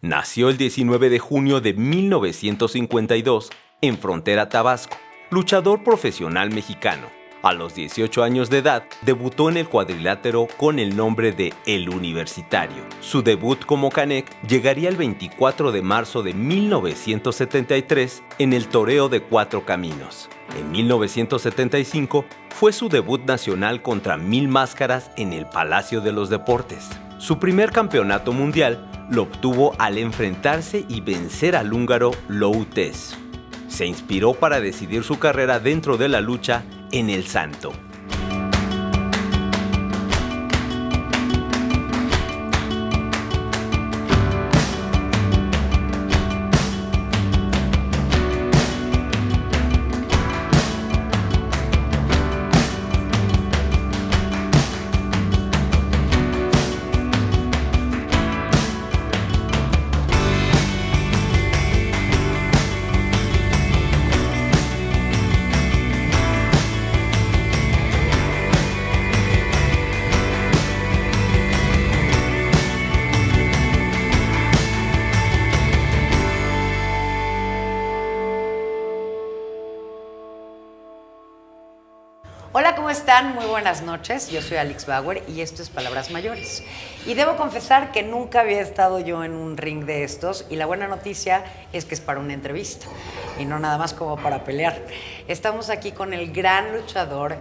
Nació el 19 de junio de 1952 en Frontera, Tabasco, luchador profesional mexicano. A los 18 años de edad, debutó en el cuadrilátero con el nombre de El Universitario. Su debut como Canek llegaría el 24 de marzo de 1973 en el Toreo de Cuatro Caminos. En 1975 fue su debut nacional contra Mil Máscaras en el Palacio de los Deportes. Su primer campeonato mundial lo obtuvo al enfrentarse y vencer al húngaro Lou Thesz. Se inspiró para decidir su carrera dentro de la lucha en El Santo. Hola, ¿cómo están? Muy buenas noches. Yo soy Alex Bauer y esto es Palabras Mayores. Y debo confesar que nunca había estado yo en un ring de estos y la buena noticia es que es para una entrevista y no nada más como para pelear. Estamos aquí con el gran luchador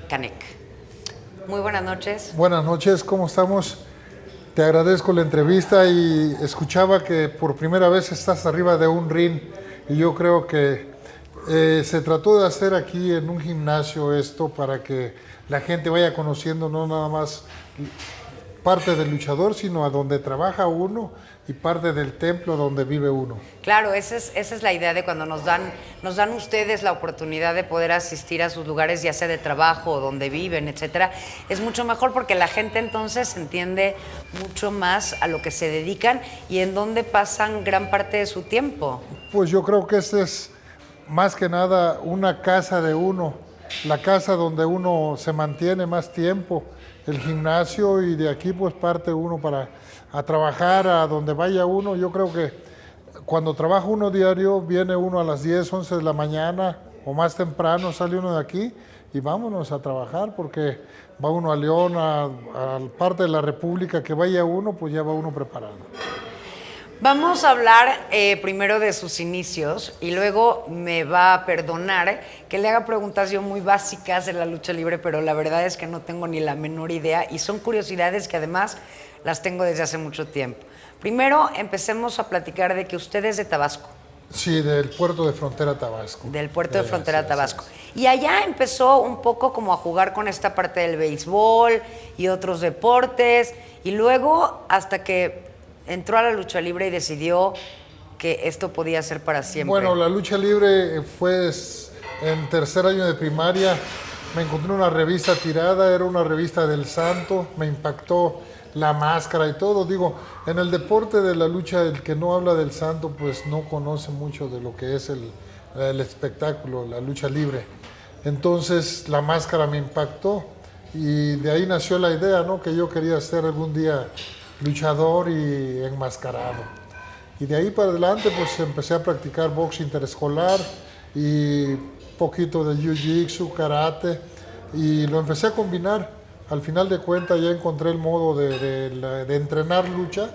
Canek. Muy buenas noches. Buenas noches, ¿cómo estamos? Te agradezco la entrevista y escuchaba que por primera vez estás arriba de un ring y yo creo que se trató de hacer aquí en un gimnasio esto para que la gente vaya conociendo no nada más parte del luchador, sino a donde trabaja uno y parte del templo donde vive uno. Claro, esa es la idea de cuando nos dan ustedes la oportunidad de poder asistir a sus lugares, ya sea de trabajo o donde viven, etcétera. Es mucho mejor porque la gente entonces entiende mucho más a lo que se dedican y en dónde pasan gran parte de su tiempo. Pues yo creo que este es más que nada una casa de uno, la casa donde uno se mantiene más tiempo, el gimnasio, y de aquí pues parte uno para a trabajar a donde vaya uno. Yo creo que cuando trabaja uno diario, viene uno a las 10, 11 de la mañana o más temprano, sale uno de aquí y vámonos a trabajar, porque va uno a León, a parte de la República que vaya uno, pues ya va uno preparado. Vamos a hablar primero de sus inicios y luego me va a perdonar que le haga preguntas yo muy básicas de la lucha libre, pero la verdad es que no tengo ni la menor idea y son curiosidades que además las tengo desde hace mucho tiempo. Primero empecemos a platicar de que usted es de Tabasco. Sí, del puerto de Frontera, Tabasco. Del puerto de Frontera, Tabasco. Y allá empezó un poco como a jugar con esta parte del béisbol y otros deportes y luego hasta que entró a la lucha libre y decidió que esto podía ser para siempre. Bueno, la lucha libre fue en tercer año de primaria. Me encontré una revista tirada, era una revista del Santo, me impactó la máscara y todo. Digo, en el deporte de la lucha, el que no habla del Santo, pues no conoce mucho de lo que es el espectáculo, la lucha libre. Entonces, la máscara me impactó y de ahí nació la idea, ¿no? Que yo quería ser algún día luchador y enmascarado. Y de ahí para adelante pues empecé a practicar box interescolar y poquito de jiu-jitsu, karate, y lo empecé a combinar. Al final de cuentas ya encontré el modo de entrenar lucha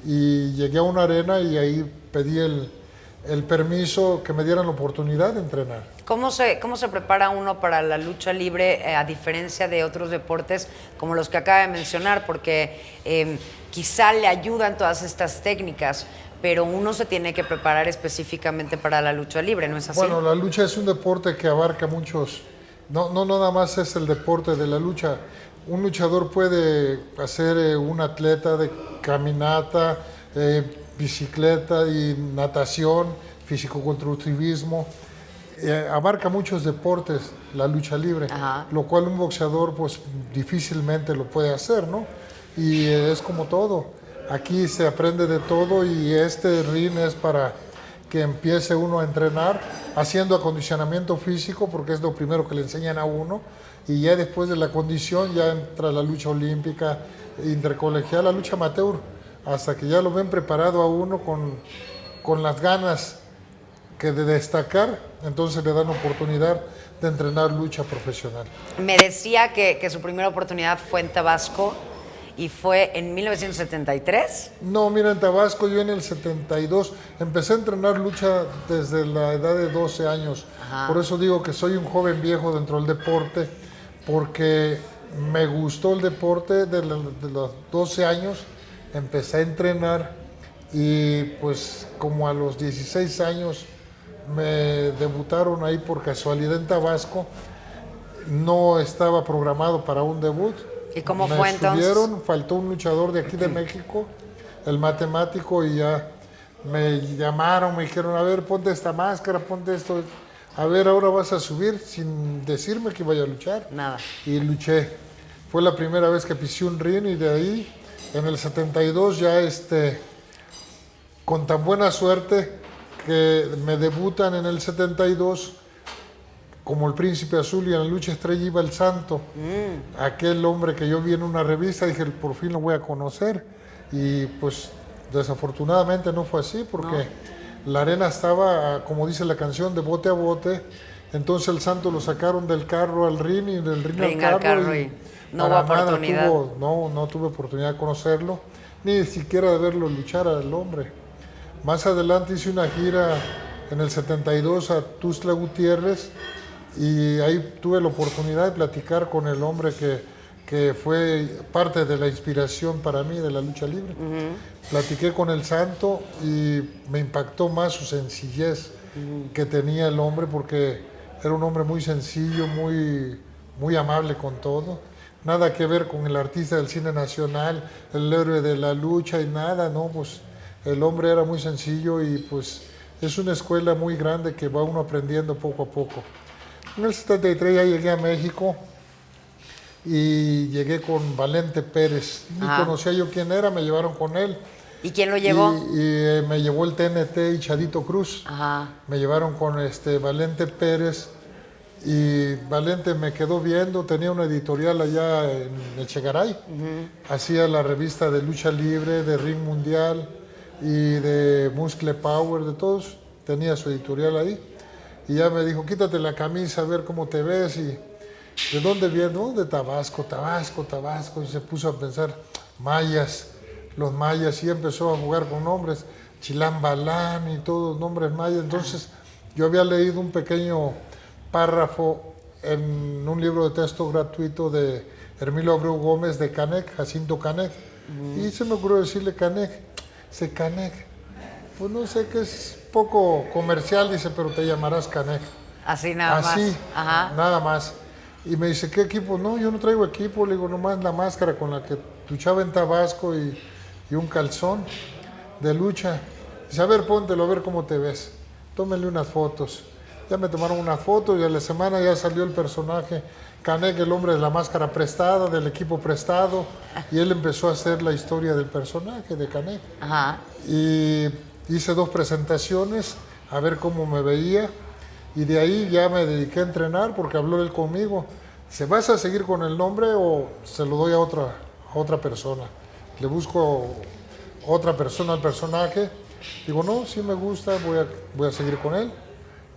y llegué a una arena y ahí pedí el permiso que me dieran la oportunidad de entrenar. ¿Cómo se prepara uno para la lucha libre a diferencia de otros deportes como los que acaba de mencionar? Porque quizá le ayudan todas estas técnicas, pero uno se tiene que preparar específicamente para la lucha libre, ¿no es así? Bueno, la lucha es un deporte que abarca muchos, no nada más es el deporte de la lucha. Un luchador puede hacer un atleta de caminata, bicicleta y natación, fisicoculturismo. Abarca muchos deportes la lucha libre. Ajá. Lo cual un boxeador pues difícilmente lo puede hacer, ¿no? Y es como todo, aquí se aprende de todo y este ring es para que empiece uno a entrenar haciendo acondicionamiento físico, porque es lo primero que le enseñan a uno, y ya después de la condición ya entra la lucha olímpica, intercolegial, la lucha amateur. hasta que ya lo ven preparado a uno con las ganas que de destacar, entonces le dan oportunidad de entrenar lucha profesional. Me decía que su primera oportunidad fue en Tabasco y fue en 1973. No, mira, en Tabasco yo en el 72 empecé a entrenar lucha desde la edad de 12 años. Ajá. Por eso digo que soy un joven viejo dentro del deporte, porque me gustó el deporte de los 12 años, empecé a entrenar y pues como a los 16 años me debutaron ahí por casualidad en Tabasco. No estaba programado para un debut. ¿Y cómo Me fue entonces? subieron, faltó un luchador de aquí de México, el matemático, y ya me llamaron, me dijeron, a ver, ponte esta máscara, ponte esto. A ver, ahora vas a subir, sin decirme que vaya a luchar. Nada. Y luché. Fue la primera vez que pisé un ring y de ahí, en el 72, ya con tan buena suerte que me debutan en el 72 como el Príncipe Azul, y en la lucha estrella iba el Santo. Aquel hombre que yo vi en una revista, dije, por fin lo voy a conocer. Y pues desafortunadamente no fue así, porque la arena estaba, como dice la canción, de bote a bote. Entonces el Santo lo sacaron del carro al ring y del ring al carro. Y no hubo oportunidad. No tuve oportunidad de conocerlo, ni siquiera de verlo luchar al hombre. Más adelante hice una gira en el 72 a Tuxtla Gutiérrez, y ahí tuve la oportunidad de platicar con el hombre que fue parte de la inspiración para mí de la lucha libre. Platiqué con el Santo y me impactó más su sencillez que tenía el hombre, porque era un hombre muy sencillo, muy amable con todo. Nada que ver con el artista del cine nacional, el héroe de la lucha y nada, no, pues el hombre era muy sencillo, y pues es una escuela muy grande que va uno aprendiendo poco a poco. En el 73 ya llegué a México y llegué con Valente Pérez. Ni conocía yo quién era, me llevaron con él. ¿Y quién lo llevó? Y me llevó el TNT y Chadito Cruz. Ajá. Me llevaron con Valente Pérez, y Valente me quedó viendo, tenía una editorial allá en Echegaray. Hacía la revista de lucha libre, de Ring Mundial y de Muscle Power, de todos. Tenía su editorial ahí. Y ya me dijo, quítate la camisa, a ver cómo te ves. Y ¿de dónde vienes? No, de Tabasco. Y se puso a pensar, mayas, los mayas. Y empezó a jugar con nombres, Chilán Balán y todos nombres mayas. Entonces yo había leído un pequeño párrafo en un libro de texto gratuito de Hermilo Abreu Gómez de Canek, Jacinto Canek. Y se me ocurrió decirle Canek. Dice, Canek, pues no sé, que es poco comercial, dice, pero te llamarás Canek. Así nada más. Así, Ajá. nada más. Y me dice, ¿qué equipo? No, yo no traigo equipo, le digo, nomás la máscara con la que luchaba en Tabasco y un calzón de lucha. Dice, a ver, póntelo, a ver cómo te ves. Tómenle unas fotos. Ya me tomaron unas fotos y a la semana ya salió el personaje Canek, el hombre de la máscara prestada, del equipo prestado, y él empezó a hacer la historia del personaje de Canek. Ajá. Y hice 2 presentaciones a ver cómo me veía, y de ahí ya me dediqué a entrenar, porque habló él conmigo. ¿Se vas a seguir con el nombre o se lo doy a otra persona? Le busco otra persona al personaje. Digo, no, sí me gusta, voy a seguir con él.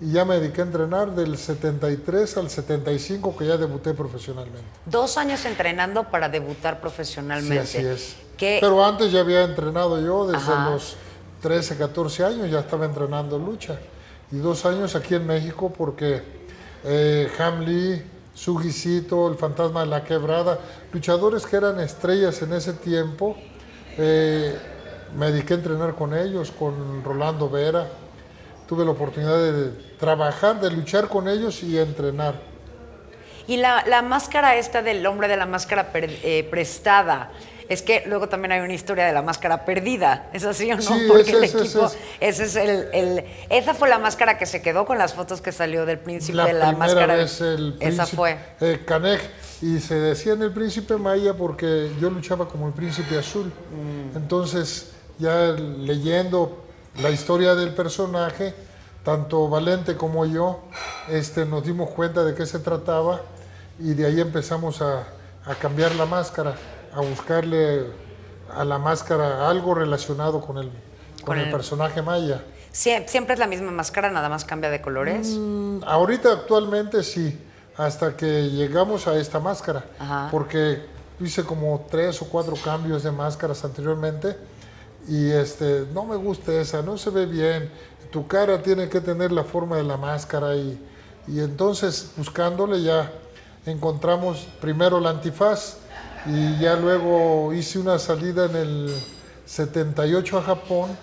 Y ya me dediqué a entrenar del 73 al 75, que ya debuté profesionalmente. 2 años entrenando para debutar profesionalmente. Sí, así es. ¿Qué? Pero antes ya había entrenado yo, desde Ajá. los 13, 14 años ya estaba entrenando lucha. Y 2 años aquí en México, porque Ham Lee, Sugicito, el Fantasma de la Quebrada, luchadores que eran estrellas en ese tiempo, me dediqué a entrenar con ellos, con Rolando Vera. Tuve la oportunidad de trabajar, de luchar con ellos y entrenar. Y la máscara esta del hombre de la máscara prestada, es que luego también hay una historia de la máscara perdida, ¿es así o no? Sí, Porque el ese equipo, es. esa fue la máscara que se quedó con las fotos que salió del príncipe La de la primera máscara. vez el príncipe, Esa fue. Canek, y se decía en el príncipe Maya porque yo luchaba como el príncipe azul. Entonces, ya leyendo la historia del personaje, tanto Valente como yo, nos dimos cuenta de qué se trataba, y de ahí empezamos a cambiar la máscara, a buscarle a la máscara, algo relacionado con el personaje maya. ¿Siempre es la misma máscara, nada más cambia de colores? Ahorita actualmente sí, hasta que llegamos a esta máscara, Ajá. porque hice como 3 o 4 cambios de máscaras anteriormente y no me gusta esa, no se ve bien, tu cara tiene que tener la forma de la máscara y entonces buscándole ya encontramos primero la antifaz y ya luego hice una salida en el 78 a Japón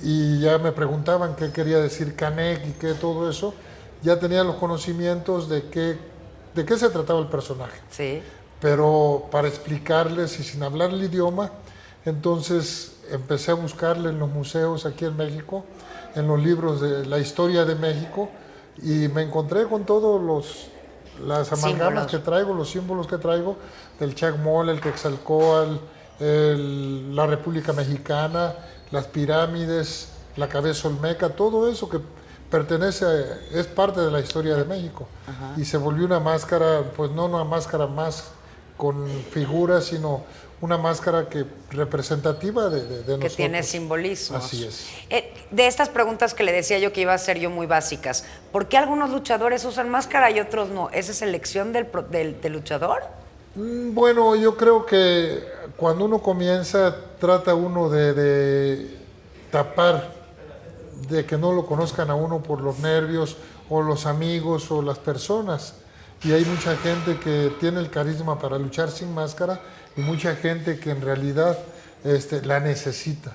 y ya me preguntaban qué quería decir Canek y qué todo eso, ya tenía los conocimientos de qué se trataba el personaje. Sí. Pero para explicarles y sin hablar el idioma, entonces empecé a buscarle en los museos aquí en México, en los libros de la historia de México, y me encontré con todos las amalgamas que traigo, los símbolos que traigo, del Chacmol, el Quetzalcóatl, la República Mexicana, las pirámides, la cabeza olmeca, todo eso que es parte de la historia de México. Ajá. Y se volvió una máscara, pues no una máscara más con figuras, sino una máscara representativa de nosotros. Que tiene simbolismos. Así es. De estas preguntas que le decía yo que iba a ser yo muy básicas, ¿por qué algunos luchadores usan máscara y otros no? ¿Esa es elección del luchador? Bueno, yo creo que cuando uno comienza, trata uno de tapar, de que no lo conozcan a uno por los nervios, o los amigos, o las personas. Y hay mucha gente que tiene el carisma para luchar sin máscara, y mucha gente que en realidad la necesita.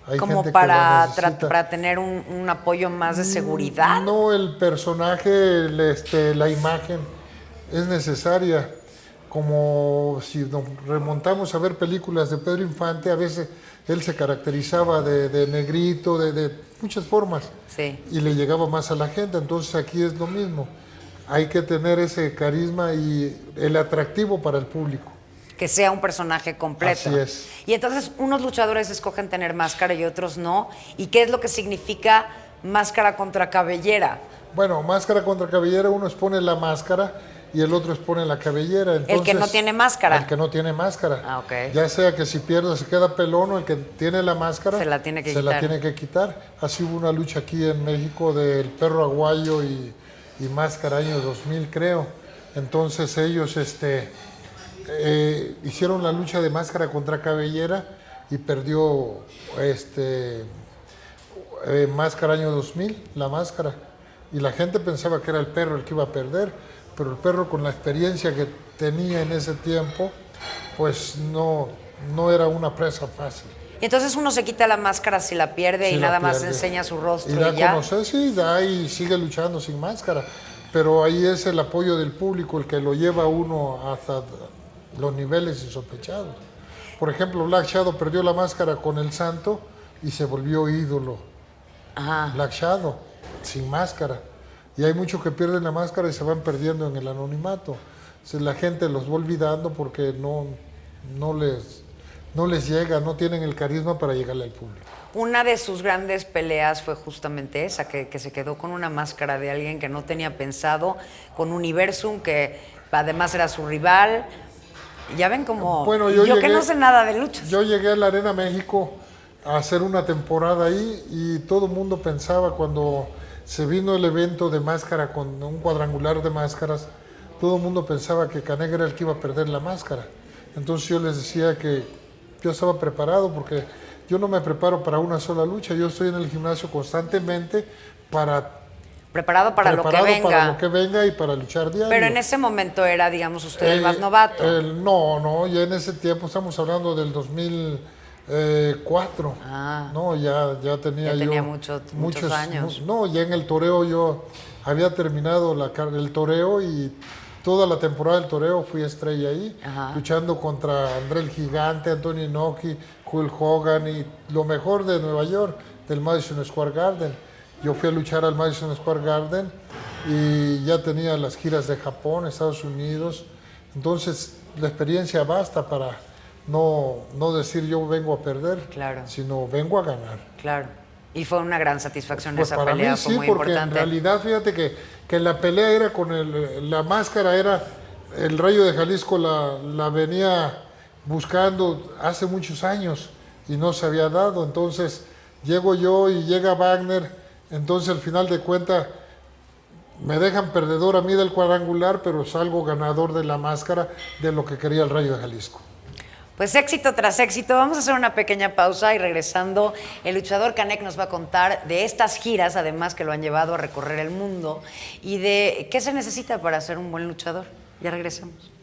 Hay como gente para tener un apoyo más de seguridad. No, el personaje, la imagen es necesaria. Como si nos remontamos a ver películas de Pedro Infante, a veces él se caracterizaba de negrito, de muchas formas, sí. Y le llegaba más a la gente. Entonces aquí es lo mismo, hay que tener ese carisma y el atractivo para el público. Que sea un personaje completo. Así es. Y entonces unos luchadores escogen tener máscara y otros no. ¿Y qué es lo que significa máscara contra cabellera? Bueno, máscara contra cabellera, uno expone la máscara y el otro expone la cabellera. Entonces, el que no tiene máscara. El que no tiene máscara. Ah, ok. Ya sea que si pierde se queda pelón, o el que tiene la máscara se la tiene que quitar. Así hubo una lucha aquí en México del perro aguayo y máscara, año 2000 creo. Entonces ellos hicieron la lucha de máscara contra cabellera y perdió máscara año 2000, la máscara. Y la gente pensaba que era el perro el que iba a perder, pero el perro, con la experiencia que tenía en ese tiempo, pues no era una presa fácil. Y entonces uno se quita la máscara si la pierde, y nada más enseña su rostro y ya. Conocer, sí, da y sigue luchando sin máscara. Pero ahí es el apoyo del público el que lo lleva a uno hasta los niveles insospechados. Por ejemplo, Black Shadow perdió la máscara con el Santo y se volvió ídolo. Ajá. Black Shadow, sin máscara. Y hay muchos que pierden la máscara y se van perdiendo en el anonimato. Entonces, la gente los va olvidando porque no les llega, no tienen el carisma para llegarle al público. Una de sus grandes peleas fue justamente esa, que se quedó con una máscara de alguien que no tenía pensado, con Universum, que además era su rival. Ya ven como... Bueno, yo que no sé nada de luchas. Yo llegué a la Arena México a hacer una temporada ahí y todo el mundo pensaba, cuando se vino el evento de máscara con un cuadrangular de máscaras, todo el mundo pensaba que Canek era el que iba a perder la máscara. Entonces yo les decía que yo estaba preparado, porque yo no me preparo para una sola lucha, yo estoy en el gimnasio constantemente preparado para lo que venga y para luchar diario. Pero en ese momento era, digamos, usted el más novato. No, ya en ese tiempo, estamos hablando del 2004. No, ya tenía muchos años. No, ya en el toreo yo había terminado el toreo y toda la temporada del toreo fui estrella ahí. Ajá. Luchando contra André el Gigante, Antonio Inoki, Hulk Hogan y lo mejor de Nueva York, del Madison Square Garden. Yo fui a luchar al Madison Square Garden y ya tenía las giras de Japón, Estados Unidos. Entonces la experiencia basta para no decir yo vengo a perder, claro, sino vengo a ganar. Claro. Y fue una gran satisfacción pues esa pelea, fue muy porque importante. En realidad, fíjate que la pelea era con la máscara, era el Rayo de Jalisco, la venía buscando hace muchos años y no se había dado. Entonces llego yo y llega Wagner, entonces al final de cuentas me dejan perdedor a mí del cuadrangular, pero salgo ganador de la máscara de lo que quería el Rayo de Jalisco. Pues éxito tras éxito. Vamos a hacer una pequeña pausa y regresando, el luchador Canek nos va a contar de estas giras, además que lo han llevado a recorrer el mundo, y de qué se necesita para ser un buen luchador. Ya regresamos.